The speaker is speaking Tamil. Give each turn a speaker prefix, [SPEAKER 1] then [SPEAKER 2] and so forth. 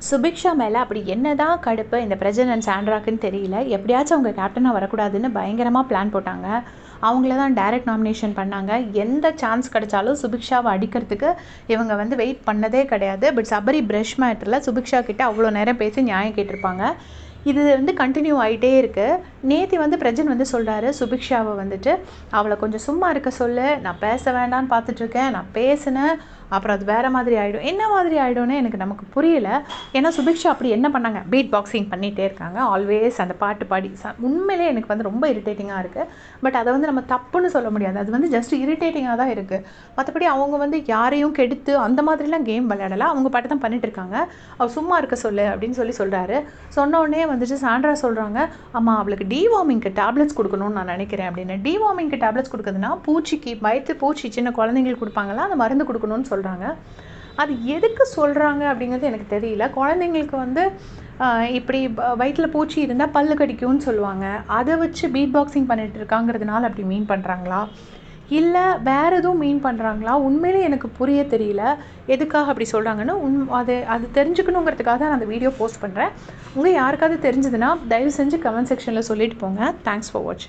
[SPEAKER 1] சுபிக்ஷா மேலே அப்படி என்னதான் கடுப்பு இந்த பிரஜன் அண்ட் சாண்ட்ராக்குன்னு தெரியல. எப்படியாச்சும் அவங்க கேப்டனாக வரக்கூடாதுன்னு பயங்கரமாக பிளான் போட்டாங்க. அவங்கள தான் டைரக்ட் நாமினேஷன் பண்ணாங்க. எந்த சான்ஸ் கிடைச்சாலும் சுபிக்ஷாவை அடிக்கிறதுக்கு இவங்க வந்து வெயிட் பண்ணதே கிடையாது. பட் சபரி பிரஷ் மேட்டரில் சுபிக்ஷா கிட்ட அவ்வளோ நேரம் பேசி நியாயம் கேட்டிருப்பாங்க. இது வந்து கண்டினியூ ஆகிட்டே இருக்குது. நேற்று வந்து பிரஜன் வந்து சொல்கிறாரு சுபிக்ஷாவை வந்துட்டு அவளை கொஞ்சம் சும்மா இருக்க சொல்லு, நான் பேச வேண்டான்னு பார்த்துட்ருக்கேன், நான் பேசினேன் அப்புறம் அது வேறு மாதிரி ஆகிடும். என்ன மாதிரி ஆகிடும்னு எனக்கு நமக்கு புரியல. ஏன்னா சுபிக்ஷா அப்படி என்ன பண்ணாங்க, பீட் பாக்ஸிங் பண்ணிகிட்டே இருக்காங்க ஆல்வேஸ், அந்த பாட்டு பாடி உண்மையிலே எனக்கு வந்து ரொம்ப இரிட்டேட்டிங்காக இருக்குது. பட் அதை வந்து நம்ம தப்புன்னு சொல்ல முடியாது, அது வந்து ஜஸ்ட் இரிட்டேட்டிங்காக தான் இருக்குது. மற்றபடி அவங்க வந்து யாரையும் கெடுத்து அந்த மாதிரிலாம் கேம் விளையாடலாம், அவங்க பாட்டு தான் பண்ணிட்டு இருக்காங்க. அவள் சும்மா இருக்க சொல்லு அப்படின்னு சொல்கிறாரு. சொன்ன உடனே வந்துட்டு சாண்ட்ரா சொல்கிறாங்க, ஆமாம் அவளுக்கு டிவார்மிங்க்கு டேப்லெட்ஸ் கொடுக்கணும்னு நான் நினைக்கிறேன் அப்படின்னு. டிவார்மிங்க்கு டேப்லெட்ஸ் கொடுக்குதுன்னா பூச்சிக்கு வயிற்று பூச்சி சின்ன குழந்தைங்களுக்கு கொடுப்பாங்களா அந்த மருந்து கொடுக்கணும்னு சொல்கிறாங்க. அது எதுக்கு சொல்கிறாங்க அப்படிங்கிறது எனக்கு தெரியல. குழந்தைங்களுக்கு வந்து இப்படி வயிற்றில் பூச்சி இருந்தால் பல்லு கடிக்கும்னு சொல்லுவாங்க. அதை வச்சு பீட் பாக்ஸிங் பண்ணிட்டு இருக்காங்கிறதுனால அப்படி மீன் பண்ணுறாங்களா, இல்லை வேறு எதுவும் மீன் பண்ணுறாங்களா, உண்மையிலே எனக்கு புரிய தெரியல எதுக்காக அப்படி சொல்கிறாங்கன்னு. அது தெரிஞ்சுக்கணுங்கிறதுக்காக தான் நான் அந்த வீடியோ போஸ்ட் பண்ணுறேன். உங்கள் யாருக்காவது தெரிஞ்சதுன்னா தயவு செஞ்சு கமெண்ட் செக்ஷனில் சொல்லிட்டு போங்க. தேங்க்ஸ் ஃபார் வாட்சிங்.